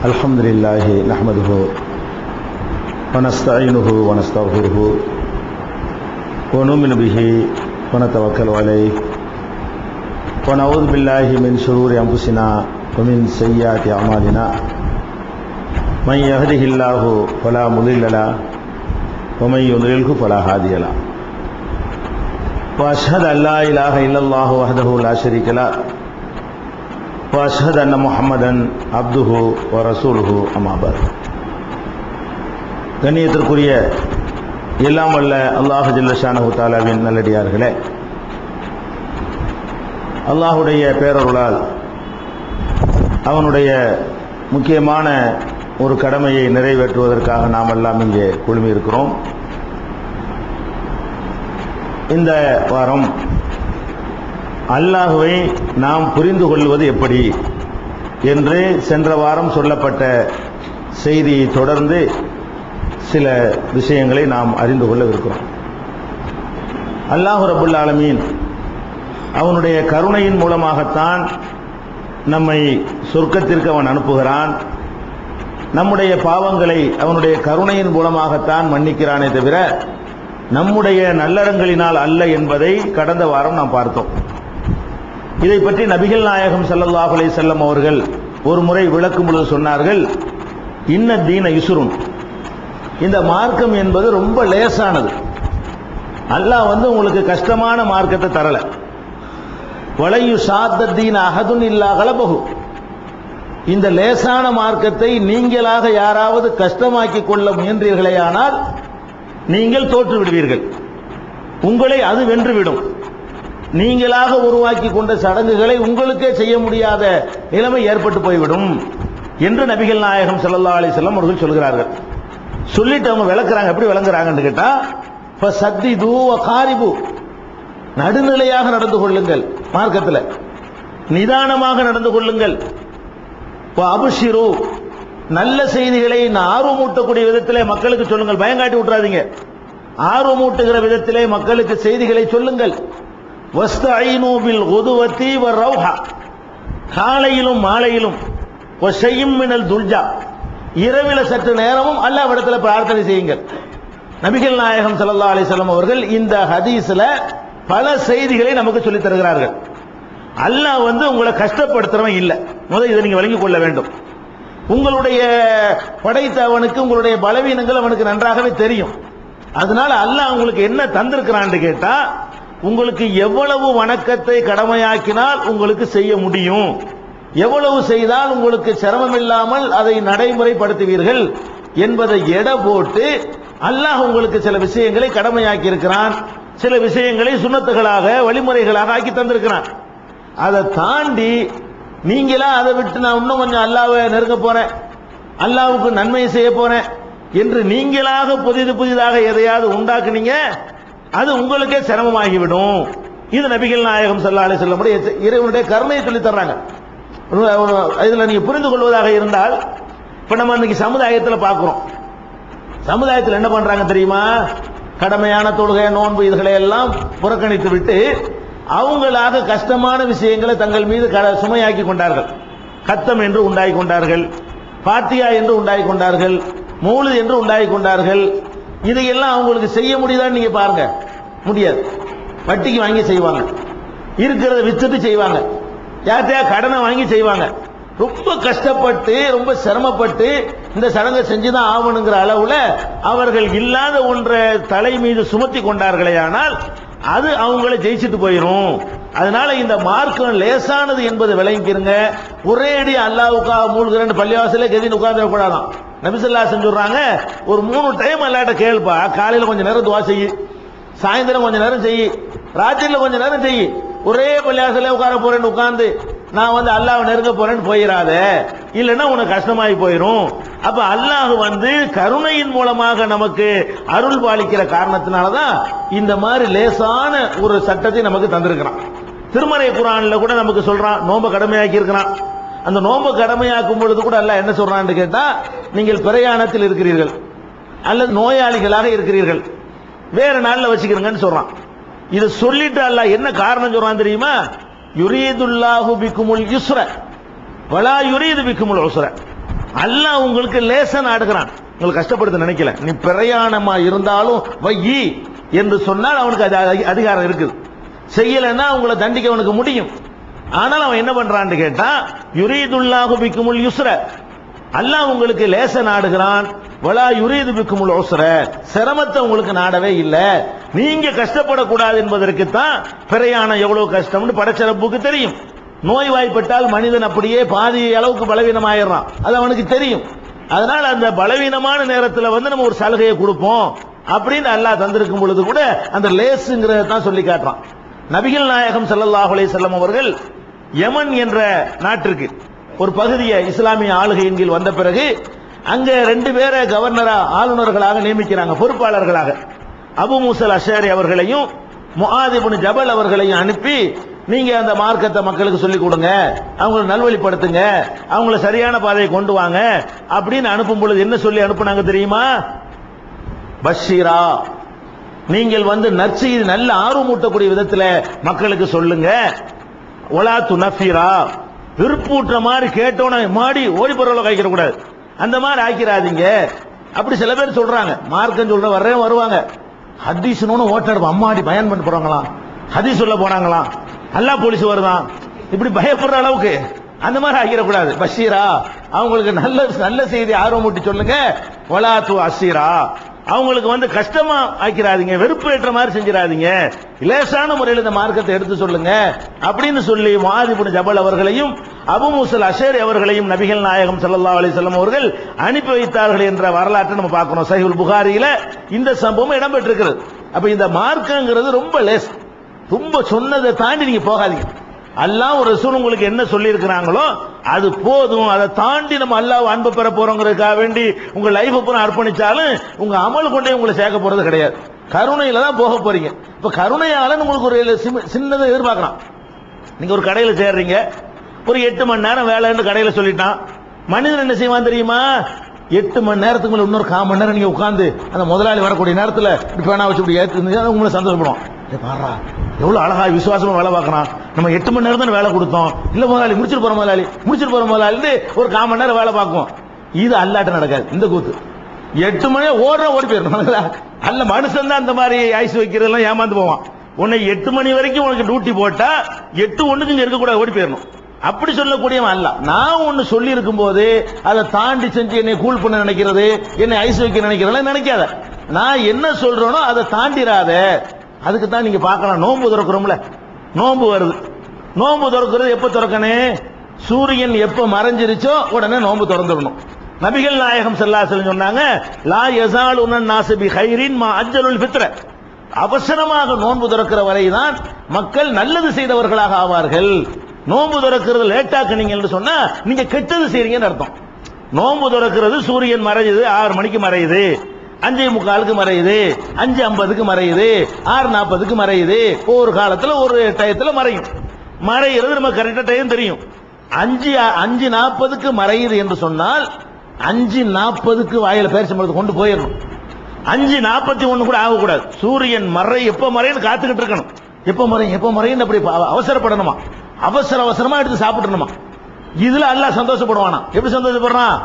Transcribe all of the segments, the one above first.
الحمد لله نحمده ونستعينه ونستغفره ونؤمن به ونتوكل عليه ونعوذ بالله من شرور أنفسنا ومن سيئات أعمالنا من يهده الله فلا مضل له ومن يضلله فلا هادي له وأشهد أن لا إله إلا الله وحده لا شريك له وأشهد أن محمدا عبده ورسوله أما بعد. கண்ணியத்திற்குரிய எல்லாம் வல்ல அல்லாஹ் ஜல்ல ஷானஹு தஆலாவின் நல்லடியார்களே, அல்லாஹுடைய பேரருளால் அவனுடைய முக்கியமான ஒரு கடமையை நிறைவேற்றுவதற்காக நாம் எல்லாம் இங்கே குழுமி இருக்கிறோம். இந்த வாரம் அல்லாஹுவை நாம் புரிந்து கொள்வது எப்படி என்று சென்ற வாரம் சொல்லப்பட்ட செய்தியை தொடர்ந்து சில விஷயங்களை நாம் அறிந்து கொள்ளவிருக்கிறோம். அல்லாஹ் ரப்புல் ஆலமீன் அவனுடைய கருணையின் மூலமாகத்தான் நம்மை சொர்க்கத்திற்கு அவன் அனுப்புகிறான். நம்முடைய பாவங்களை அவனுடைய கருணையின் மூலமாகத்தான் மன்னிக்கிறானே தவிர நம்முடைய நல்லறங்களினால் அல்ல என்பதை கடந்த வாரம் நாம் பார்த்தோம். இதை பற்றி நபிகள் நாயகம் ஸல்லல்லாஹு அலைஹி வஸல்லம் அவர்கள் ஒரு முறை விளக்கும் பொழுது சொன்னார்கள், இன்ன தீன யுஸ்ருன், இந்த மார்க்கம் என்பது ரொம்ப லேசானது. அல்லாஹ் உங்களுக்கு கஷ்டமான மார்க்கத்தை தரல. வலையு சாத்த தீன அஹதுன் இல்லா கலபஹு, இந்த லேசான மார்க்கத்தை நீங்களாக யாராவது கஷ்டமாக்கி கொள்ள முயன்றீர்களேயானால் நீங்கள் தோற்று விடுவீர்கள், உங்களை அது வென்றுவிடும். நீங்களாக உருவாக்கி கொண்ட சடங்குகளை உங்களுக்கே செய்ய முடியாத நிலைமை ஏற்பட்டு போய்விடும் என்று நபிகள் நாயகம் ஸல்லல்லாஹு அலைஹி வஸல்லம் அவர்கள் சொல்கிறார்கள். சொல்லிட்டு அவங்க விளக்குறாங்க. எப்படி விளங்குறாங்கன்னு கேட்டா, ஃபஸத்திது வகாரிபு, நடுநிலையாக நடந்து கொள்ளுங்கள், மார்க்கத்தில் நிதானமாக நடந்து கொள்ளுங்கள். அபுஷிரு, நல்ல செய்திகளை ஆர்வமூட்டக்கூடிய விதத்திலே மக்களுக்கு சொல்லுங்கள், பயங்காட்டி விட்டுறாதீங்க. ஆர்வமூட்டுகிற விதத்திலே மக்களுக்கு செய்திகளை சொல்லுங்கள். வஸ்தஈனு பில் குதுவத்தி வர்ரௌஹா, காலையிலும் மாலையிலும் வஸையும் மினல் துல்ஜா, இரவில சற்று நேரமும் அல்லாஹ்விடத்தில் பிரார்த்தனை செய்யுங்கள். நபிகள் நாயகம் ஸல்லல்லாஹு அலைஹி வஸல்லம் அவர்கள் இந்த ஹதீஸ்ல பல செய்திகளை நமக்கு சொல்லித் தருகிறார்கள். அல்லாஹ் உங்களை கஷ்டப்படுத்துறவன் இல்லை, முதல் இதை நீங்க விளங்கிக் கொள்ள வேண்டும். உங்களுடைய படைத்தவனுக்கு உங்களுடைய பலவீனங்கள் அவனுக்கு நன்றாகவே தெரியும். அதனால அல்லாஹ் உங்களுக்கு என்ன தந்திருக்கிறான்னு கேட்டா, உங்களுக்கு எவ்வளவு வணக்கத்தை கடமையாக்கினால் உங்களுக்கு செய்ய முடியும், எவ்வளவு செய்தால் உங்களுக்கு சிரமம் இல்லாமல் அதை நடைமுறைப்படுத்துவீர்கள் என்பதை எடை போட்டு அல்லாஹ் உங்களுக்கு சில விஷயங்களை கடமையாக்கி இருக்கிறான், சில விஷயங்களை சுன்னத்துகளாக வழிமுறைகளாக ஆக்கி தந்திருக்கிறான். அதை தாண்டி நீங்களா அதை விட்டு நான் இன்னும் கொஞ்சம் அல்லாஹ்வை நெருங்க போறேன், அல்லாஹ்வுக்கு நன்மை செய்ய போறேன் என்று நீங்களாக புதிதாக எதையாவது உண்டாக்குனீங்க, அது உங்களுக்கே சிரமமாகிவிடும். இது நபிகள் நாயகம் ஸல்லல்லாஹு அலைஹி வஸல்லம் இறைவனுடைய கருணையை சொல்லி தர்றாங்க. இதுல நீங்க புரிந்து கொள்வதாக இருந்தால், இப்ப நம்ம இன்னைக்கு சமுதாயத்தில் பார்க்கிறோம், சமுதாயத்தில் என்ன பண்றாங்க தெரியுமா, கடமையான தொழுகை நோன்பு இதுகளை எல்லாம் புறக்கணித்து விட்டு அவங்களாக கஷ்டமான விஷயங்களை தங்கள் மீது சுமையாக்கி கொண்டார்கள். கத்தம் என்று உண்டாகி கொண்டார்கள், பாத்தியா என்று உண்டாகி கொண்டார்கள், மௌலித் என்று உண்டாகி கொண்டார்கள். இதையெல்லாம் அவங்களுக்கு செய்ய முடியுதான்னு நீங்க பாருங்க, முடியாது. வட்டிக்கு வாங்கி செய்வாங்க, இருக்கிறத வித்துட்டு செய்வாங்க, யார்கிட்டயா கடனை வாங்கி செய்வாங்க. ரொம்ப கஷ்டப்பட்டு ரொம்ப சிரமப்பட்டு இந்த சடங்கை செஞ்சுதான் ஆகணுங்கிற அளவுல அவர்கள் இல்லாத ஒன்றை தலை மீது சுமத்தி கொண்டார்களே, ஆனால் அது அவங்களை ஜெயிச்சுட்டு போயிடும். அதனால இந்த மார்க்கம் லேசானது என்பது விளங்கிக்கிறங்க. ஒரே அடி அல்லாஹ்வுக்காக மூழ்கிறேன்னு பள்ளிவாசலே கெதின்னு உட்கார்ந்து கூடாதான். நபி ஸல்லல்லாஹு அலைஹி வஸல்லம் சொல்றாங்க, ஒரு 3 டைம் அல்லாஹ்ட்ட கேள்ப்பா, காலையில கொஞ்ச நேரம் துஆ செய்யு, சாயந்தரம் கொஞ்ச நேரம் செய்யு, ராத்திரில கொஞ்ச நேரம் செய்யு. ஒரே பள்ளிவாசலே உட்கார போறேன்னு உட்கார்ந்து நான் அல்லாஹ்வை நெருங்க போறேன்னு போயிடாத, இல்லைன்னா உனக்கு கஷ்டமாகி போயிடும். அப்ப அல்லாஹ் கருணையின் மூலமாக நமக்கு அருள் பாலிக்கிற காரணத்தினாலதான் இந்த மாதிரி லேசான ஒரு சட்டத்தை நமக்கு தந்திருக்கிறான். திருமறை குர்ஆன்ல கூட நமக்கு சொல்றான், நோன்ப கடமையாக்கி இருக்கிறான். அந்த நோன்ப கடமையாக்கும் பொழுது கூட அல்லாஹ் என்ன சொல்றான்னு கேட்டா, நீங்கள் பிரயாணத்தில் இருக்கிறீர்கள் அல்லது நோயாளிகளாக இருக்கிறீர்கள், வேற நாள்ல வச்சுக்கிறீங்கன்னு சொல்றான். இது சொல்லிட்டு அல்லாஹ் என்ன காரணம் சொல்றான் தெரியுமா, யுரீதுல்லாஹு பிக்குமுல் யுஸ்ர வலா யுரீது பிக்குமுல் உஸ்ர. அல்லாஹ் உங்களுக்கு லேசா நாடுகிறான், உங்களுக்கு கஷ்டப்படுத்த நினைக்கல. நீ பிரயாணமா இருந்தாலும் வையி என்று சொன்னால் அவனுக்கு அதிகாரம் இருக்குது. செய்யலைன்னா உங்களை தண்டிக்க அவனுக்கு முடியும். ஆனால் அவன் என்ன பண்றான்னு கேட்டா, யுரீதுல்லாஹு பிக்குமுல் யுஸ்ர, அல்லாஹ் உங்களுக்கு லேச நாடுகிறான். வலா யுரீது பிக்குமுல் உஸ்ர, சிரமத்தை உங்களுக்கு நாடவே இல்லை. நீங்க கஷ்டப்படக்கூடாது என்பதற்கு தான் பிரயாணம் எவ்வளவு கஷ்டம்னு படைச்சரப்புக்கு தெரியும். நோய்வாய்ப்பட்டால் மனிதன் அப்படியே பாதி அளவுக்கு பலவீனமாயிடுறான், அது அவனுக்கு தெரியும். அதனால அந்த பலவீனமான நேரத்தில் வந்து நம்ம ஒரு சலுகையை கொடுப்போம் அப்படின்னு அல்லாஹ் தந்திருக்கும் பொழுது கூட அந்த லேசுங்கிறத தான் சொல்லி காட்டுறான். நபிகள் நாயகம் ஸல்லல்லாஹு அலைஹி வஸல்லம் அவர்கள் யமன் என்ற நாட்டிற்கு ஒரு பகுதியை இஸ்லாமிய ஆளுகையின் கீழ் வந்த பிறகு அங்க 2 பேரை கவர்னரா ஆளுநர்களாக நியமிக்கிறாங்க, பொறுப்பாளர்களாக. அபு மூசல் அஷ்அரி அவர்களையும் முஆத் இப்னு ஜபல் அவர்களையும் அனுப்பி, நீங்க அந்த மார்க்கத்தை மக்களுக்கு சொல்லிக் கொடுங்க, அவங்களை நல்வழிப்படுத்துங்க, அவங்கள சரியான பாதையை கொண்டு வாங்க அப்படின்னு அனுப்பும் பொழுது என்ன சொல்லி அனுப்புனாங்க தெரியுமா? பஷீரா, நீங்கள் வந்து நற்செய்தி நல்ல ஆர்வமூட்டக்கூடிய விதத்துல மக்களுக்கு சொல்லுங்க. ஒலா துனஃபிரா, விருப்பூற்ற மாதிரி கேட்டோன்னு மாடி ஓடி போறவளை கைக்கிற கூடாது, அந்த மாதிரி ஆக்கிறாதீங்க. அப்படி சில பேர் சொல்றாங்க, மார்க்கம் சொல்ற வர்றேன் வருவாங்க, ஹதீஸ்னு ஓட்டெடுப்பு அம்மாடி பயன் பண்ண போறாங்களாம், ஹதீஸ் சொல்ல போறாங்களாம், அல்லாஹ் போலீஸ் வருதான், இப்படி பயப்படுற அளவுக்கு அந்த மாதிரி ஆகிடக்கூடாது. பஷீரா, அவங்களுக்கு நல்ல நல்ல செய்தி ஆர்வமூட்டி சொல்லுங்க. வலா து அசீரா, அவங்களுக்கு வந்து கஷ்டமா ஆக்கிறாதீங்க, வெறுப்பு ஏற்ற மாதிரி செஞ்சிடாதீங்க, லேசான முறையில் இந்த மார்க்கத்தை எடுத்து சொல்லுங்க அப்படின்னு சொல்லி முஆத் இப்னு ஜபல் அவர்களையும் அபு மூசல் அஷ்அரி அவர்களையும் நபிகள் நாயகம் ஸல்லல்லாஹு அலைஹி வஸல்லம் அவர்கள் அனுப்பி வைத்தார்கள் என்ற வரலாற்றை நம்ம பார்க்கிறோம். சஹீஹுல் புகாரியில இந்த சம்பவம் இடம்பெற்றிருக்கிறது. அப்ப இந்த மார்க்கங்கிறது ரொம்ப லேஸ், ரொம்ப சொன்னதை தாண்டி நீங்க போகாதீங்க. அல்லாஹ் ஒரு ரசூல் உங்களுக்கு என்ன சொல்லி இருக்கிறாங்களோ அது போதும், அதை தாண்டி நம்ம அல்லாஹ் அன்பு பெற போறோங்கிறதுக்காக வேண்டி உங்க லைஃப் பூரா அர்ப்பணிச்சாலும் உங்க அமல் கொண்டே உங்களை சேர்க்க போறது கிடையாது. கருணையில தான் போக போறீங்க. இப்ப கருணையால உங்களுக்கு ஒரு சின்னதை எதிர்பார்க்கலாம். நீங்க ஒரு கடையில சேர்றீங்க, ஒரு 8 மணி நேரம் வேலைன்னு கடையில சொல்லிட்டான். மனிதன் என்ன செய்வான் தெரியுமா? 8 மணி நேரத்துக்கு மேல இன்னொரு 1/4 மணி நேரம் நீங்க உட்கார்ந்து அந்த முதலாளி வரக்கூடிய நேரத்தில் பேனா வச்சு இப்படி ஏற்று உங்களை சந்தோஷப்படும். பாரா எவ்வளவு அழகா விசுவாசமா வேலை பார்க்கறான், நம்ம 8 மணி நேரம் தான் வேலை கொடுத்தோம், இல்ல முதலாளி முடிச்சிட்டு போற முதலாளி ஒரு 1/4 மணி நேரம் வேலை பார்க்கும். இது அல்லாட்ட நடக்காது. இந்த கூத்து 8 மணி ஓடுற ஓடி போயிடணும். அல்ல மனுஷன் தான் அந்த மாதிரி ஐஸ் வைக்கிறதெல்லாம் ஏமாந்து போவான். உன்னை 8 மணி வரைக்கும் உனக்கு டியூட்டி போட்டா 8:01 இங்க இருக்கக்கூடாது, ஓடி போயிடணும். அப்படி சொல்லக்கூடியவன் அல்ல. நான் ஒன்னு சொல்லி இருக்கும் போது அதை தாண்டி செஞ்சு என்னை கூல் பண்ண நினைக்கிறது, என்னை ஐஸ் வைக்க நினைக்கிறதெல்லாம் நினைக்காத. நான் என்ன சொல்றேனோ அதை தாண்டிராத. அதுக்கு தான் நீங்க பார்க்கலாம், நோன்பு திறக்கிறோம்ல, நோன்பு வருது. நோன்பு திறக்கிறது எப்ப திறக்கணும்? சூரியன் எப்ப மறைஞ்சிருச்சோ உடனே நோன்பு திறந்துடணும். நபிகள் நாயகம் ஸல்லல்லாஹு அலைஹி வஸல்லம் சொன்னாங்க, லா யஸாலுன நாஸு பி கைரின் மா அஜ்ஜலுல் ஃபித்ர, அவசரமாக நோன்பு திறக்கிற வரைதான் மக்கள் நல்லது செய்தவர்களாக ஆவார்கள். நோன்பு திறக்கிறது லேட்டாக்குனீங்கன்னு சொன்னா நீங்க கெட்டது செய்றீங்கன்னு அர்த்தம். நோன்பு திறக்கிறது சூரியன் மறையுது 6 மணிக்கு மறையுது, 5:45 மறையுது, 5:50 மறையுது, 6:40 மறையுது, ஒரு காலத்துல ஒரு டயத்துல மறையும். மறைகிறது நம்ம கரெக்டா டைம் தெரியும். 5:40 மறையுது என்று சொன்னால் 5:40 வாயில பேரிச்சம்பழத்தை கொண்டு போயிடணும். 5:41 கூட ஆகக்கூடாது. சூரியன் எப்ப மறைன்னு காத்துக்கிட்டு இருக்கணும். எப்ப மறையும் அப்படி அவசரப்படணுமா, அவசரமா எடுத்து சாப்பிடணுமா. இதுல அல்லாஹ் சந்தோஷப்படுவானா? எப்படி சந்தோஷப்படுறான்?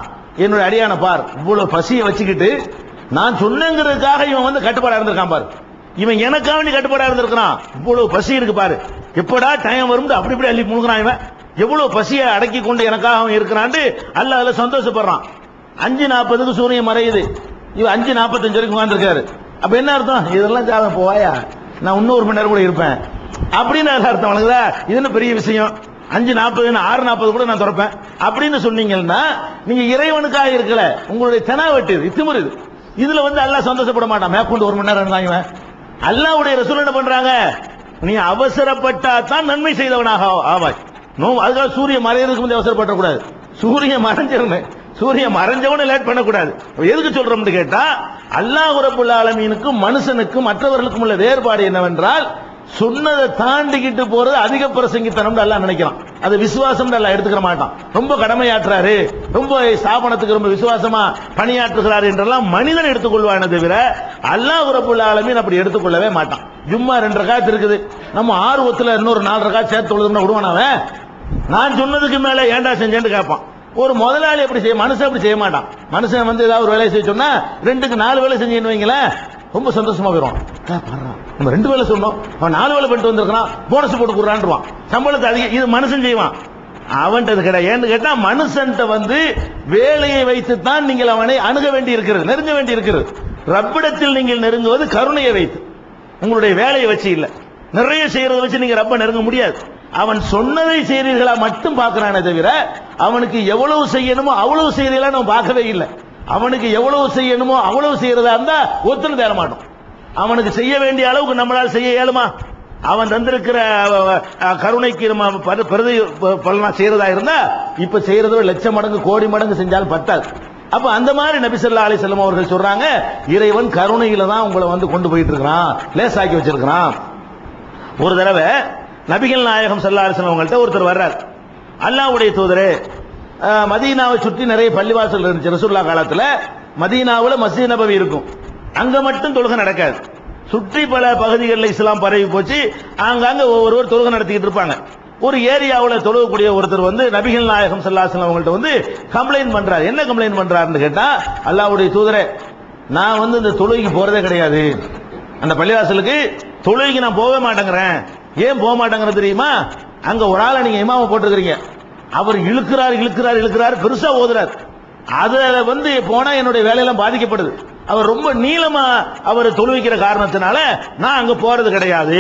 என்னுடைய அடியான பார், இவ்வளவு பசியை வச்சுக்கிட்டு நான் சொன்னங்கிறதுக்காக இவன் வந்து கட்டுப்பாடா இருந்திருக்கான் பாரு, இவன் எனக்காக வேண்டி கட்டுப்பாடா இருந்திருக்கான். இவ்வளவு பசி இருக்கு பாரு, எப்படா டைம் வரும் அப்படி இப்படி அள்ளி முழுகிறான். இவன் எவ்வளவு பசியை அடக்கி கொண்டு எனக்காக அவன் இருக்கிறான் அல்லாஹ் அதுல சந்தோஷப்படுறான். 5:40 சூரியன் மறையுது, இவன் 5:45 வரைக்கும் உட்கார்ந்துருக்காரு. அப்ப என்ன அர்த்தம்? இதெல்லாம் ஜாதகம் போவாயா, நான் இன்னும் 1 மணி நேரம் கூட இருப்பேன் அப்படின்னு அர்த்தம். வணங்குதா? இது என்ன பெரிய விஷயம்? 5:40 6:40 கூட நான் திறப்பேன் அப்படின்னு சொன்னீங்கன்னா நீங்க இறைவனுக்காக இருக்கல, உங்களுடைய தெனாவட்டு திமிரு. இதுல வந்து அல்லாஹ் சந்தோஷப்பட மாட்டான். மேற்கொண்டு 1 மணி நேரம் இருந்தாங்க. அல்லாஹ்வுடைய ரசூல் என்ன பண்றாங்க? நீ அவசரப்பட்டா தான் நன்மை செய்தவனாக ஆவாய். அதுக்காக சூரியன் மறையறதுக்கு முந்தைய அவசரப்பட கூடாது. சூரியன் மறைஞ்சிடணும், சூரியன் மறைஞ்சவன லேட் பண்ணக்கூடாது. எதுக்கு சொல்றோம்னு கேட்டா, அல்லாஹ் ரப்புல் ஆலமீனுக்கும் மனுஷனுக்கும் மற்றவர்களுக்கும் உள்ள வேறுபாடு என்னவென்றால், சொன்னதை தாண்டிக்கிட்டு போறது அதிக பிரசங்கித்தனம் அல்லாஹ் நினைக்கிறான். அது விசுவாசம் அல்லாஹ் எடுத்துக்கிற மாட்டான். ரொம்ப கடமையாற்றுறாரு, ரொம்ப ஸ்தாபனத்துக்கு ரொம்ப விசுவாசமா பணியாற்றுகிறார் என்றெல்லாம் மனிதன் எடுத்துக்கொள்வானே தவிர அல்லாஹ் ரப்புல் ஆலமீன் அப்படி எடுத்துக்கொள்ளவே மாட்டான். ஜும்மா 2 ரக்காத் இருக்குது, நம்ம ஆர்வத்துல இன்னொரு 4 ரக்காத் சேர்த்து தொழுதுன்னா விடுவான். அவன் நான் சொன்னதுக்கு மேல ஏண்டா செஞ்சேன்னு கேட்பான். ஒரு முதலாளி அப்படி செய்ய, மனுஷன் அப்படி செய்ய மாட்டான். மனுஷன் வந்து ஏதாவது ஒரு வேலையை செய்ய சொன்னா 2க்கு 4 வேலை செஞ்சு வைங்களேன், ரொம்ப சந்தோஷமா போயிடும். நம்ம 2 வேலை சொன்னோம், அவன் 4 வேலை பண்ணிட்டு வந்திருக்கான், போனஸ் போட்டு கொடுறான்றான், சம்பளத்தை அதிகம். இது மனுஷன் செய்வான், அவன்கிட்ட கிடையாது. ஏன்னு கேட்டா மனுஷன்ட்ட வந்து வேலையை வைத்துத்தான் நீங்கள் அவனை அணுக வேண்டி இருக்கிறது, நெருங்க வேண்டி இருக்கிறது. ரப்பிடத்தில் நீங்கள் நெருங்குவது கருணையை வைத்து, உங்களுடைய வேலையை வச்சு இல்ல. நிறைய செய்யறதை வச்சு நீங்க ரப்ப நெருங்க முடியாது. அவன் சொன்னதை செய்றீர்களா மட்டும் பார்க்கிறானே தவிர அவனுக்கு எவ்வளவு செய்யணுமோ அவ்வளவு செய்யறீங்களா நம்ம பார்க்கவே இல்லை. அவனுக்கு எவ்வளவு செய்யணுமோ அவ்வளவு செய்யறதா இருந்தா ஒத்துன்னு தேர மாட்டோம். அவனுக்கு செய்ய வேண்டிய அளவுக்கு நம்மளால் செய்ய இயலுமா? அவன் தந்திருக்கிற கருணைக்கு நம்ம பிரதி பலனா செய்யறதா இருந்தா இப்ப செய்யறத லட்சம் மடங்கு கோடி மடங்கு செஞ்சாலும் பத்தாது. அப்ப அந்த மாதிரி நபி ஸல்லல்லாஹு அலைஹி வஸல்லம் அவர்கள் சொல்றாங்க, இறைவன் கருணையில தான் உங்களை வந்து கொண்டு போயிட்டு இருக்கிறான், லேசாக்கி வச்சிருக்கிறான். ஒரு தடவை நபிகள் நாயகம் ஸல்லல்லாஹு அலைஹி வஸல்லம் அவங்கள்ட்ட ஒருத்தர் வர்றார். அல்லாஹ்வுடைய தூதரே, மதீனாவை சுற்றி நிறைய பள்ளிவாசல் இருந்துச்சு. ரசூலுல்லாஹ் காலத்துல மதீனாவுல மஸ்ஜித் நபவி இருக்கும், அங்க மட்டும் தொழுகை நடக்காது. சுற்றி பல பகுதிகளில் இஸ்லாம் பரவி போச்சு, அங்கங்க ஒவ்வொருவர் தொழுகை நடத்திக்கிட்டு இருப்பாங்க. ஒரு ஏரியாவில் தொழுகக்கூடிய ஒருத்தர் வந்து நபிகள் நாயகம் ஸல்லல்லாஹு அலைஹி வஸல்லம் அவங்கள்ட்ட வந்து கம்ப்ளைண்ட் பண்றாரு. என்ன கம்ப்ளைண்ட் பண்றாருன்னு கேட்டா, அல்லாஹ்வுடைய தூதரே, நான் வந்து இந்த தொழுகைக்கு போறதே கிடையாது, அந்த பள்ளிவாசலுக்கு தொழுகைக்கு நான் போகவே மாட்டேங்கிறேன். ஏன் போக மாட்டேங்கிறது தெரியுமா? அங்க ஒரு ஆளை நீங்க இமாம போட்டுக்கிறீங்க, அவர் இழுக்கிறார் பெருசா ஓதுறார். அதுல வந்து போனா என்னுடைய வேலையெல்லாம் பாதிக்கப்படுது. அவர் ரொம்ப நீளமா அவர் தொழுவிக்கிற காரணத்தினால நான் அங்க போறது கிடையாது.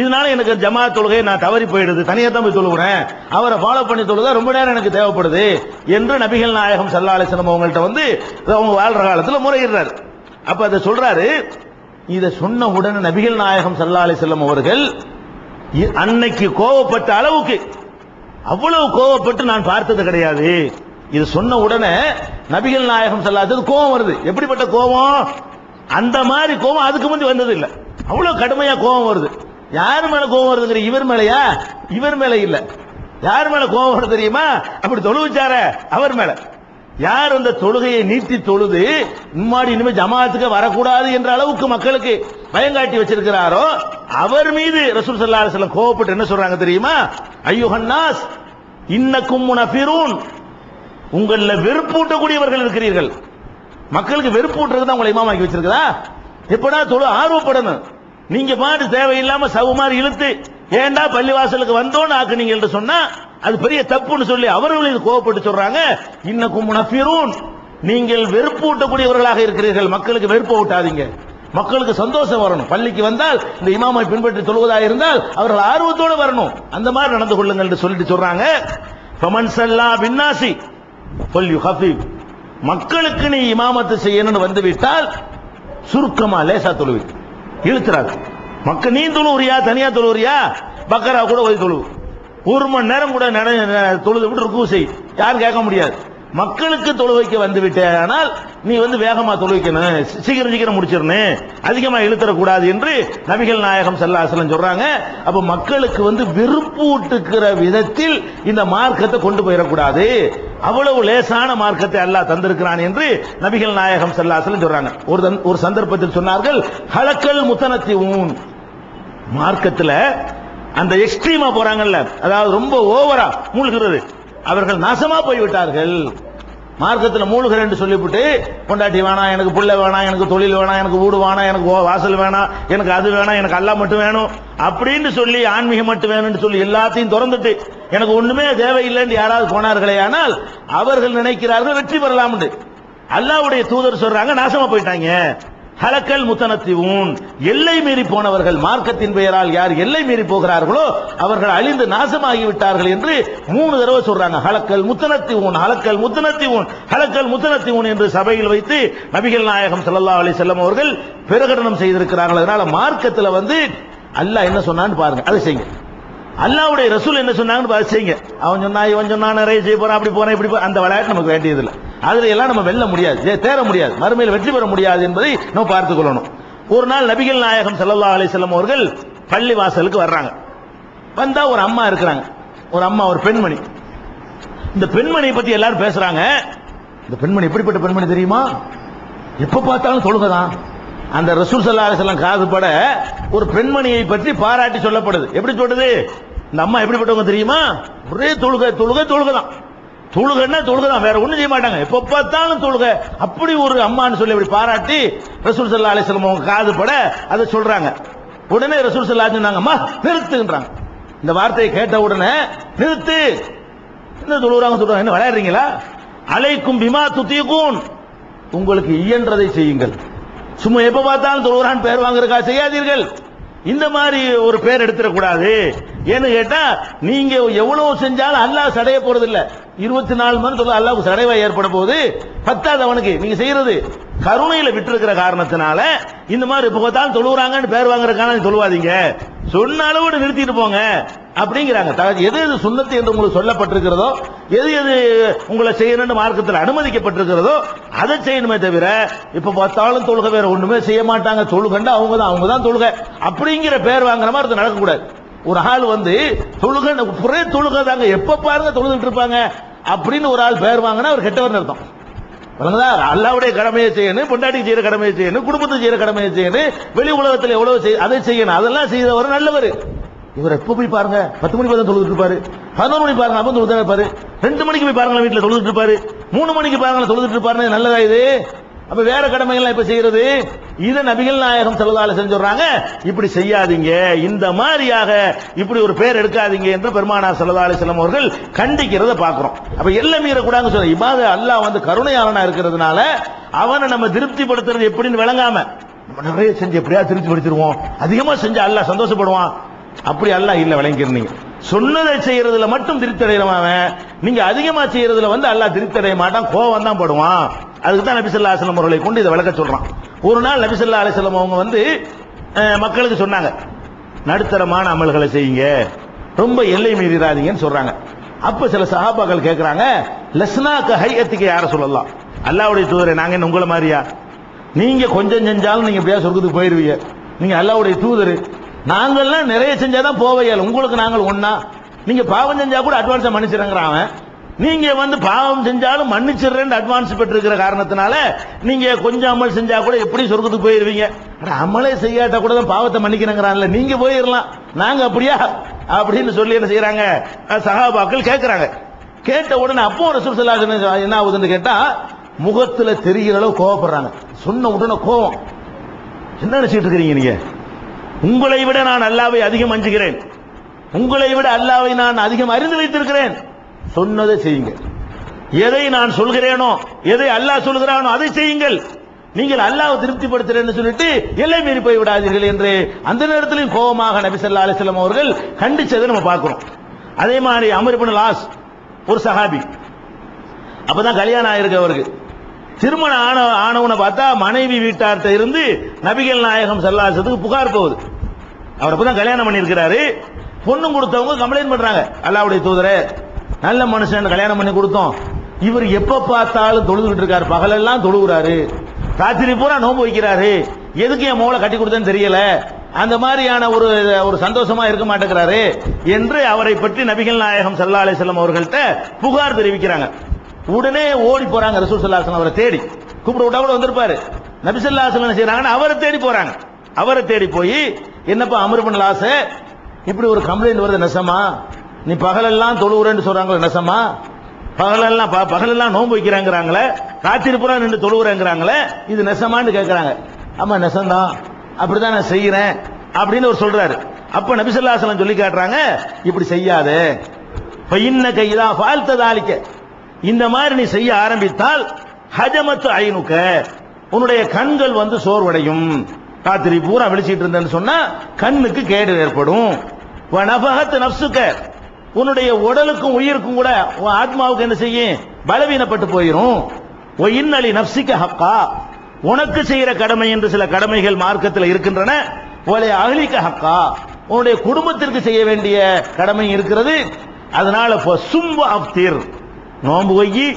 இதனால எனக்கு ஜமாத் தொழுகை நான் தவறி போயிடுது, தனியா தான் போய் தொழுகிறேன். அவரை ஃபாலோ பண்ணி தொழுதா ரொம்ப நேரம் எனக்கு தேவைப்படுது என்று நபிகள் நாயகம் ஸல்லல்லாஹு அலைஹி வஸல்லம் அவங்கள்ட்ட வந்து அவங்க வாழ்ற காலத்துல முறையிடுறாரு. அப்ப அதை சொல்றாரு. இதை சொன்ன உடனே நபிகள் நாயகம் ஸல்லல்லாஹு அலைஹி வஸல்லம் அவர்கள் அன்னைக்கு கோவப்பட்ட அளவுக்கு, அவ்வளவு கோவப்பட்டு நான் பார்த்தது கிடையாது. இது சொன்ன உடனே நபிகள் நாயகம் ஸல்லல்லாஹு அலைஹி வஸல்லம் கோபம் வருது. எப்படிப்பட்ட கோபம்? அந்த மாதிரி கோபம் அதுக்கு முந்தி வந்தது இல்ல. அவ்வளவு கடுமையா கோபம் வருது. யார் மேல கோபம் வருதுங்கிற இவர் மேலயா? இவர் மேல இல்ல. யார் மேல கோபம் வருது தெரியுமா? அப்படி தொழுவிச்சார அவர் மேல. யார் அந்த தொழுகையை நீட்டி தொழுது முன்னாடி இனிமே ஜமாத்துக்கு வரக்கூடாது என்ற அளவுக்கு மக்களுக்கு பயங்காட்டி வச்சிருக்கிறாரோ அவர் மீது ரசூல் ஸல்லல்லாஹு அலைஹி வஸல்லம் கோபப்பட்டு என்ன சொல்றாங்க தெரியுமா? ஐயுஹன்னாஸ் இன்னக்கும் முனஃபிரூன், உங்கள வெறுப்பூட்டக்கூடியவர்கள் இருக்கிறீர்கள். மக்களுக்கு வெறுப்பூட்டுறது தான் உங்களை இமாமாக்கி வச்சிருக்கா? எப்படா தொழு ஆர்வப்படணும். நீங்க பாட்டு தேவையில்லாம சவுமாரி இழுத்து ஏண்டா பள்ளிவாசலுக்கு வந்தோன்னு ஆக்குனீங்க என்று சொன்னா அது பெரிய தப்புன்னு சொல்லி அவர்கள் கோபப்பட்டு சொல்றாங்க, இன்னக்கும் முனஃபிரூன், நீங்கள் வெறுப்பூட்டக்கூடியவர்களாக இருக்கிறீர்கள். மக்களுக்கு வெறுப்ப ஊட்டாதீங்க, மக்களுக்கு சந்தோஷம் வரணும். பள்ளிக்கு வந்தால் இந்த இமாமை பின்பற்றி தொழுவதாக இருந்தால் அவர்கள் ஆர்வத்தோடு வரணும், அந்த மாதிரி நடந்து கொள்ளுங்கள் என்று சொல்லிட்டு சொல்றாங்க. ஃபமன் ஸல்லா பின்னாசி ஃபல்யுஹஃபிஃப், மக்களுக்கு நீ இமாமத்து செய்யணும்னு வந்து விட்டால் சுருக்கமா லேசா தொழுவி இழுத்துறாங்க. மக்கள் நீ தொழுவுறியா தனியா தொழுவுறியா? பக்கரா கூட போய் தொழுவு, 1 மணி நேரம் கூட தொழுது விட்டு ருக்கு செய், யாரும் கேட்க முடியாது. மக்களுக்கு தொழுவைக்கு வந்து விட்டேனால் நீ வந்து வேகமா தொழுவிக்கணும், சீக்கிரம் முடிச்சிடணும், அதிகமா இழுத்தரக்கூடாது என்று நபிகள் நாயகம் ஸல்லல்லாஹு அலைஹி வஸல்லம் சொல்றாங்க. அப்ப மக்களுக்கு வந்து வெறுப்பு ஊட்டுகிற விதத்தில் இந்த மார்க்கத்தை கொண்டு போயிடக்கூடாது, அவ்வளவு லேசான மார்க்கத்தை அல்லாஹ் தந்திருக்கிறான் என்று நபிகள் நாயகம் ஸல்லல்லாஹு அலைஹி வஸல்லம் சொல்றாங்க. ஒரு சந்தர்ப்பத்தில் சொன்னார்கள், ஹலக்கல் முத்தனத்திஊன், மார்க்கத்துல அந்த எக்ஸ்ட்ரீமா போறாங்கல்ல, அதாவது ரொம்ப ஓவரா மூழ்கிறது, அவர்கள் நாசமா போய்விட்டார்கள். மார்க்கத்தில் மூழ்கிறேன் என்று சொல்லிவிட்டு பொண்டாட்டி வேணாம், எனக்கு புள்ள வேணாம், எனக்கு தொழில் வேணாம், எனக்கு வீடு வேணாம், எனக்கு வாசல் வேணாம், எனக்கு அது வேணாம், எனக்கு அல்லாஹ் மட்டும் வேணும் அப்படின்னு சொல்லி, ஆன்மீகம் மட்டும் வேணும்னு சொல்லி எல்லாத்தையும் திறந்துட்டு எனக்கு ஒண்ணுமே தேவையில்லைன்னு யாராவது போனார்களே ஆனால் அவர்கள் நினைக்கிறார்கள் வெற்றி பெறலாம் என்று. அல்லாஹ்வுடைய தூதர் சொல்றாங்க நாசமா போயிட்டாங்க. ஹலக்கல் முத்தனத்திஊன், எல்லை மீறி போனவர்கள், மார்க்கத்தின் பெயரால் யார் எல்லை மீறி போகிறார்களோ அவர்கள் அழிந்து நாசமாகி விட்டார்கள் என்று 3 தடவை சொல்றாங்க. ஹலக்கல் முத்தனத்திஊன், ஹலக்கல் முத்தனத்திஊன், ஹலக்கல் முத்தனத்திஊன் என்று சபையில் வைத்து நபிகள் நாயகம் ஸல்லல்லாஹு அலைஹி வஸல்லம் அவர்கள் பிரகடனம் செய்திருக்கிறார்கள். அதனால மார்க்கத்தில் வந்து அல்லாஹ் என்ன சொன்னான்னு பாருங்க, அதை செய்யுங்க. அல்லாஹ்வுடைய ரசூல் என்ன சொன்னாங்கன்னு பார்த்து செய்யுங்க. அவன் சொன்னா இவன் சொன்னா நிறைய செய்ய போறான், அப்படி போறேன் இப்படி அந்த விளையாட்டு நமக்கு வேண்டியதில்லை. அதுல எல்லாம் நம்ம வெல்ல முடியாது, தேர முடியாது, மறுமையில் வெற்றி பெற முடியாது என்பதை நம்ம பார்த்துக் கொள்ளணும். ஒரு நாள் நபிகள் நாயகம் ஸல்லல்லாஹு அலைஹி வஸல்லம் அவர்கள் பள்ளி வாசலுக்கு வர்றாங்க. வந்தா ஒரு அம்மா இருக்கிறாங்க, ஒரு அம்மா, ஒரு பெண்மணி. இந்த பெண்மணியை பத்தி எல்லாரும் பேசுறாங்க. இந்த பெண்மணி எப்படிப்பட்ட பெண்மணி தெரியுமா? எப்ப பார்த்தாலும் தொழுகைதான். அந்த ரசூல் ஸல்லல்லாஹு அலைஹி வஸல்லம் காதுபட ஒரு பெண்மணியை பற்றி பாராட்டி சொல்லப்படுது. எப்படி சொல்றது? இந்த அம்மா எப்படிப்பட்டவங்க தெரியுமா? ஒரே தொழுகை தான். தொழுகைன்னா தொழுகைதான், வேற ஒண்ணும் செய்ய மாட்டாங்க. எப்ப பார்த்தாலும் தொழுகை. அப்படி ஒரு அம்மான்னு சொல்லி அப்படி பாராட்டி ரசூல் ஸல்லல்லாஹு அலைஹி வஸல்லம் அவங்க காது பட அதை சொல்றாங்க. உடனே ரசூல் ஸல்லல்லாஹு அலைஹி வஸல்லம் சொன்னாங்கம்மா நிறுத்துன்றாங்க. இந்த வார்த்தையை கேட்ட உடனே நிறுத்து, என்ன தொழுகிறாங்க, என்ன விளையாடுறீங்களா? அலைக்கும் பிமா துதீகூன், உங்களுக்கு இயன்றதை செய்யுங்கள். சும்மா எப்ப பார்த்தாலும் தொழுகிறான் பேர் வாங்குறதுக்காக செய்யாதீர்கள். இந்த மாதிரி ஒரு பேர் எடுத்துடக்கூடாது. ஏன்னு கேட்டா நீங்க எவ்வளவு செஞ்சாலும் அல்லாஹ் சடைய போறது இல்ல. 24 மணி நேரம் அல்லாஹ்வுக்கு சடைவா ஏற்பட போகுது. 10வது அவனுக்கு நீங்க செய்யறது கருணையில விட்டுருக்கிற காரணத்தினால இந்த மாதிரி இப்ப பார்த்தாலும் தொழுகிறாங்கன்னு பேர் வாங்குறதுக்கான தொழுவாதீங்க, சொன்ன அளவோடு நிறுத்திட்டு போங்க அப்படிங்கிறாங்க. எது எது சுன்னத்து என்று உங்களுக்கு சொல்லப்பட்டிருக்கிறதோ, எது எது உங்களை செய்யணும்னு மார்க்கத்தில் அனுமதிக்கப்பட்டிருக்கிறதோ அதை செய்யணுமே தவிர இப்ப பார்த்தாலும் தொழுகை வேற ஒண்ணுமே செய்ய மாட்டாங்க, தொழுகண்டா அவங்க தான் தொழுகை அப்படிங்கிற பேர் வாங்குற மாதிரி அது நடக்கக்கூடாது. ஒரு ஆள் வந்து தொழுகை ஒரே தொழுகை தாங்க, எப்ப பாருங்க தொழுதுட்டு இருப்பாங்க அப்படின்னு ஒரு ஆள் பேர் வாங்கினா அவர் கெட்டவர் அர்த்தம். அல்லாஹ்வுடைய கடமையை செய்யணும், பொண்டாட்டி செய்யற கடமையை செய்யணும், குடும்பத்துக்கு செய்யற கடமையை செய்யணும், வெளி உலகத்தில் எவ்வளவு அதை செய்யணும், அதெல்லாம் செய்தவர் நல்லவர். இவர் எப்ப போய் பாருங்க 10 மணிக்கு தான் தொழுதுட்டு இருப்பாரு, 11 மணிக்கு பாருங்க அப்ப தொழுதுட்டு இருப்பாரு, 2 மணிக்கு போய் பாருங்க வீட்டுல தொழுதுட்டு இருப்பாரு, 3 மணிக்கு பாருங்க தொழுதுட்டு இருப்பாரு. நல்லதா இது? அப்ப வேற கடமைகள் இப்ப செய்யறது இத நபிகள் நாயகம் ஸல்லல்லாஹு அலைஹி வஸல்லம் சொல்றாங்க, இப்படி செய்யாதீங்க, இந்த மாதிரியாக இப்படி ஒரு பேர் எடுக்காதீங்க என்று பெருமானார் ஸல்லல்லாஹு அலைஹி வஸல்லம் அவர்கள் கண்டிக்கிறத பாக்குறோம். அப்ப எல்லாம் மீறக்கூடாதுன்னு சொல்ற இபாத அல்லாஹ் வந்து கருணையாளனா இருக்கிறதுனால அவனை நம்ம திருப்திப்படுத்துறது எப்படின்னு விளங்காம நம்ம நிறைய செஞ்சு எப்படியா திருப்திப்படுத்திடுவோம், அதிகமா செஞ்சு அல்லாஹ் சந்தோஷப்படுவான், அப்படி அல்லாஹ் இல்ல விளங்கிருந்தீங்க. சொன்னதை செய்யறதுல மட்டும் திருப்தி அடைகிறவன், நீங்க அதிகமா செய்யறதுல வந்து அல்லாஹ் திருப்தி அடைய மாட்டான், கோவம் தான் படுவான். அதுக்கு தான் நபி ஸல்லல்லாஹு அலைஹி வஸல்லம் அவர்களை கொண்டு இதை விளக்க சொல்றான். ஒரு நாள் நபி ஸல்லல்லாஹு அலைஹி வஸல்லம் அவங்க வந்து மக்களுக்கு சொன்னாங்க, நடுத்தரமான அமல்களை செய்யுங்க, ரொம்ப எல்லை மீறாதீங்கன்னு சொல்றாங்க. அப்ப சில சஹாபாக்கள் கேட்கிறாங்க, லஸ்னாக ஹையத்துக்கு யார சொல்லலாம், அல்லாஹ்வுடைய தூதரை நாங்க என்ன உங்களை மாதிரியா, நீங்க கொஞ்சம் செஞ்சாலும் நீங்க எப்படியா சொர்க்கத்துக்கு போயிருவீங்க, நீங்க அல்லாஹ்வுடைய தூதர், நாங்கள்லாம் நிறைய செஞ்சாதான் போவையால், உங்களுக்கு நாங்கள் ஒன்னா, நீங்க பாவம் செஞ்சா கூட அட்வான்ஸா மன்னிச்சிருங்கிறான். நீங்க வந்து பாவம் செஞ்சாலும் மன்னிச்சிடுறேன் அட்வான்ஸ் பெற்றிருக்கிற காரணத்தினால நீங்க கொஞ்சம் அமல் செஞ்சா கூட எப்படி சொர்க்கத்துக்கு போயிருவீங்க, அமலே செய்யாட்டா கூட தான் பாவத்தை மன்னிக்கிறேங்கிறான்ல, நீங்க போயிடலாம், நாங்க அப்படியா அப்படின்னு சொல்லி என்ன செய்யறாங்க சஹாபாக்கள் கேட்கிறாங்க. கேட்ட உடனே அப்போ ரசூல் ஸல்லல்லாஹு அலைஹி வஸல்லம் என்ன ஆகுதுன்னு கேட்டா முகத்துல தெரிகிற அளவு கோவப்படுறாங்க. சொன்ன உடனே கோவம், என்ன நினைச்சிட்டு இருக்கிறீங்க நீங்க, உங்களை விட நான் அல்லாஹ்வை அதிகம் அஞ்சுகிறேன், உங்களை விட அல்லாஹ்வை நான் அதிகம் அறிந்து வைத்திருக்கிறேன், சொன்னதை செய்யுங்க, எதை நான் சொல்கிறேனோ எதை அல்லாஹ் சொல்கிறானோ அதை செய்யுங்கள், நீங்கள் அல்லாஹ்வை திருப்திப்படுத்துறேன்னு சொல்லிட்டு எல்லை மீறி போய் விடாதீர்கள் என்று அந்த நேரத்திலும் கோபமாக நபி ஸல்லல்லாஹு அலைஹி வஸல்லம் அவர்கள் கண்டிச்சதை நம்ம பார்க்கிறோம். அதே மாதிரி அம்ர் இப்னு ஆஸ் ஒரு சஹாபி, அப்பதான் கல்யாணம் ஆயிருக்கு அவருக்கு. திருமணம் ஆனவனை பார்த்தா மனைவி வீட்டார்ட்ட இருந்து நபிகள் நாயகம் ஸல்லல்லாஹு அலைஹி வஸல்லம் புகார் போகுது. அவர் அப்பதான் கல்யாணம் பண்ணியிருக்கிறாரு. பொண்ணு கொடுத்தவங்க கம்ப்ளைண்ட் பண்றாங்க, அல்லாஹ்வுடைய தூதரே நல்ல மனுஷன் கல்யாணம் பண்ணி கொடுத்தோம், இவர் எப்ப பார்த்தாலும் தொழுதுகிட்டு இருக்காரு, பகலெல்லாம் தொழுகிறாரு, ராத்திரி பூரா நோன்பு வைக்கிறாரு, எதுக்கு என் மோளை கட்டி கொடுத்தேன்னு தெரியல, அந்த மாதிரியான ஒரு சந்தோஷமா இருக்க மாட்டேங்கிறாரு என்று அவரை பற்றி நபிகள் நாயகம் ஸல்லல்லாஹு அலைஹி வஸல்லம் அவர்கள்ட்ட புகார் தெரிவிக்கிறாங்க. உடனே ஓடி போறாங்க ரசூல் ஸல்லல்லாஹு அலைஹி வஸல்லம் அவரை தேடி, கூப்பிட விட்டா கூட வந்திருப்பாரு. நபி ஸல்லல்லாஹு அலைஹி வஸல்லம் செய்யறாங்கன்னு அவரை தேடி போறாங்க. அவரை தேடி போய் என்னப்பா அம்ர் இப்னு ஆஸ் இப்படி ஒரு கம்ப்ளைண்ட் வருது, நெசமா, நீ பகலெல்லாம் தொழுவுறேன்னு சொல்றாங்களே நெசமா, பகலெல்லாம் நோன்பு வைக்கிறாங்கிறாங்களே, ராத்திரி பூரா நின்று தொழுவுறேங்கிறாங்களே, இது நெசமான்னு கேட்கறாங்க. ஆமா நெசம்தான், அப்படிதான் நான் செய்யறேன் அப்படின்னு ஒரு சொல்றாரு. அப்ப நபி ஸல்லல்லாஹு அலைஹி வஸல்லம் சொல்லி காட்டுறாங்க, இப்படி செய்யாத, இன்னக இதா ஃபால்த தாலிக, இந்த மாதிரி நீ செய்ய ஆரம்பித்தால் ஹஜமத்து ஐனுக, உன்னுடைய கண்கள் வந்து சோர்வடையும், ராத்திரி பூரா விழிச்சிட்டு இருந்தேன்னு சொன்னா கண்ணுக்கு கேடு ஏற்படும், வனஃபஹத் நஃப்ஸுக, உன்னுடைய உடலுக்கும் உயிருக்கும் கூட உன் ஆத்மாவுக்கு என்ன செய்யும், பலவீனப்பட்டு போயிடும், இன்னலி நஃப்ஸிக ஹக்கா, உனக்கு செய்யற கடமை என்று சில கடமைகள் மார்க்கத்தில் இருக்கின்றன, ஒலை அஹ்லிக ஹக்கா, உன்னுடைய குடும்பத்திற்கு செய்ய வேண்டிய கடமை இருக்கிறது, அதனால சும்ப அஃப்திர், நோன்பு வையி,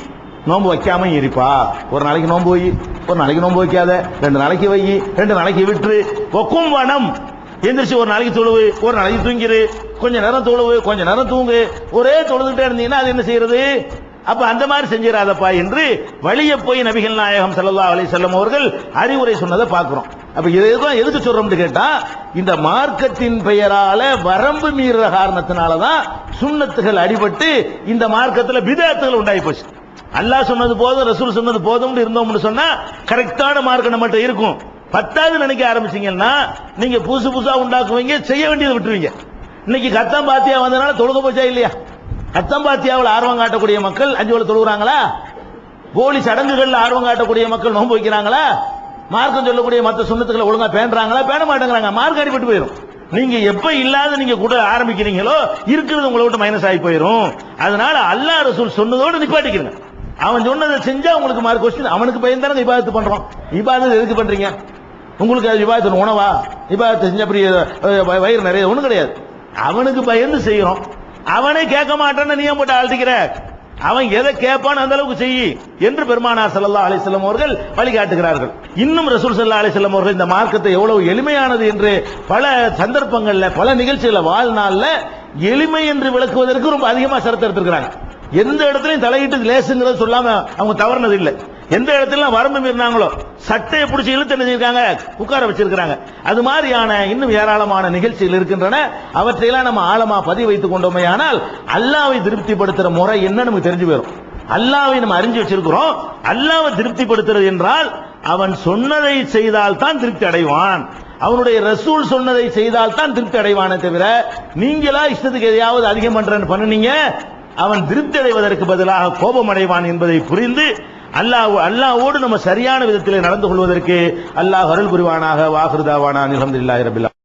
நோன்பு வைக்காம இருப்பா, ஒரு நாளைக்கு நோன்பு வை, ஒரு நாளைக்கு நோன்பு வைக்காத, 2 நாளைக்கு வை, 2 நாளைக்கு விட்டுரு, ஒக்கும் வனம், எந்திரிச்சு ஒரு நாளைக்கு தொழுவு, ஒரு நாளைக்கு தூங்கிரு, கொஞ்ச நேரம் தொழுவு, கொஞ்ச நேரம் தூங்கு, ஒரே தொழுதுட்டே இருந்தீங்கன்னா அது என்ன செய்யறது, அப்ப அந்த மாதிரி செஞ்சிடாதப்பா என்று வழிய போய் நபிகள் நாயகம் ஸல்லல்லாஹு அலைஹி வஸல்லம் அவர்கள் அறிவுரை சொன்னதை பார்க்கிறோம். அப்ப இதுதான் எதுக்கு சொல்றோம்னு கேட்டா, இந்த மார்க்கத்தின் பெயரால வரம்பு மீறுற காரணத்தினாலதான் சுன்னத்துகள் அடிபட்டு இந்த மார்க்கத்தில் பிதஅத்துகள் உண்டாகி போச்சு. அல்லாஹ் சொன்னது போதும், ரசூல் சொன்னது போதும்னு இருந்தோம்னு சொன்னா கரெக்டான மார்க்கம் நம்மகிட்ட இருக்கும். 10வது நினைக்க ஆரம்பிச்சீங்கன்னா நீங்க புதுசு புதுசா உண்டாக்குவீங்க, செய்ய வேண்டியதை விட்டுருவீங்க. இன்னைக்கு கத்தம் பாத்தியா வந்தனால தொழுக போச்சா இல்லையா? கத்தம் பாத்தியாவில் ஆர்வம் காட்டக்கூடிய மக்கள் 5 வேளை தொழுகிறாங்களா? போலி சடங்குகள்ல ஆர்வம் காட்டக்கூடிய மக்கள் நோன்பு வைக்கிறாங்களா? மார்க்கம் சொல்லக்கூடிய மற்ற சுன்னத்துக்களை ஒழுங்கா பேணுறாங்களா? பேண மாட்டேங்கிறாங்க. மார்க் அடிபட்டு போயிடும். நீங்க எப்ப இல்லாத நீங்க கூட ஆரம்பிக்கிறீங்களோ இருக்கிறது உங்களை விட்டு மைனஸ் ஆகி போயிடும். அதனால அல்லாஹ் ரசூல் சொன்னதோடு நிப்பாட்டிக்கிறீங்க. அவன் சொன்னதை செஞ்சா உங்களுக்கு மார்க் கொஸ்டின். அவனுக்கு பயன் தானே இபாதத்து பண்றோம். இபாதத்து எதுக்கு பண்றீங்க? உங்களுக்கு அது இபாதத்து உணவா? இபாதத்து செஞ்சா அப்படி வயிறு நிறைய ஒண்ணும் கிடையாது. அவனுக்கு பயந்து செய்யறோம். அவனே கேட்க மாட்டான்னு நீ போட்டு ஆழ்த்திக்கிற. அவன் எதை கேட்பான் அந்த அளவுக்கு செய்யி என்று பெருமானார் ஸல்லல்லாஹு அலைஹி வஸல்லம் அவர்கள் வழிகாட்டுகிறார்கள். இன்னும் ரசூல் ஸல்லல்லாஹு அலைஹி வஸல்லம் அவர்கள் இந்த மார்க்கத்தை எவ்வளவு எளிமையானது என்று பல சந்தர்ப்பங்கள்ல பல நிகழ்ச்சிகளை வாழ்நாள்ல எளிமை என்று விளக்குவதற்கு ரொம்ப அதிகமா சிரத்தை எடுத்திருக்கிறாங்க. எந்த இடத்துலையும் தலையிட்டு லேசுங்கிறத சொல்லாம அவங்க தவறுனது இல்லை. எந்த இடத்துல வரம்பு மீறினாங்களோ சட்டையை பிடிச்சி இழுத்து என்ன செஞ்சிருக்காங்க, உட்கார வச்சிருக்காங்க. அது மாதிரியான இன்னும் ஏராளமான நிகழ்ச்சிகள் இருக்கின்றன. அவற்றையெல்லாம் நம்ம ஆழமா பதிவு வைத்துக் கொண்டோமே ஆனால் அல்லாஹ்வை திருப்திப்படுத்துற முறை என்ன நமக்கு தெரிஞ்சு போயிடும். அல்லாஹ்வை நம்ம அறிஞ்சு வச்சிருக்கிறோம். அல்லாஹ்வை திருப்திப்படுத்துறது என்றால் அவன் சொன்னதை செய்தால் தான் திருப்தி அடைவான். அவனுடைய ரசூல் சொன்னதை செய்தால் தான் திருப்தி அடைவானே தவிர நீங்களா இஷ்டத்துக்கு எதையாவது அதிகம் பண்றேன்னு பண்ணுனீங்க அவன் திருப்தி அடைவதற்கு பதிலாக கோபம் அடைவான் என்பதை புரிந்து அல்லாஹ்வோடு நம்ம சரியான விதத்தில் நடந்து கொள்வதற்கு அல்லாஹ் அருள் புரிவானாக. வாஹிரு தாவானா அல்ஹம்துலில்லாஹி ரப்பில் ஆலமீன்.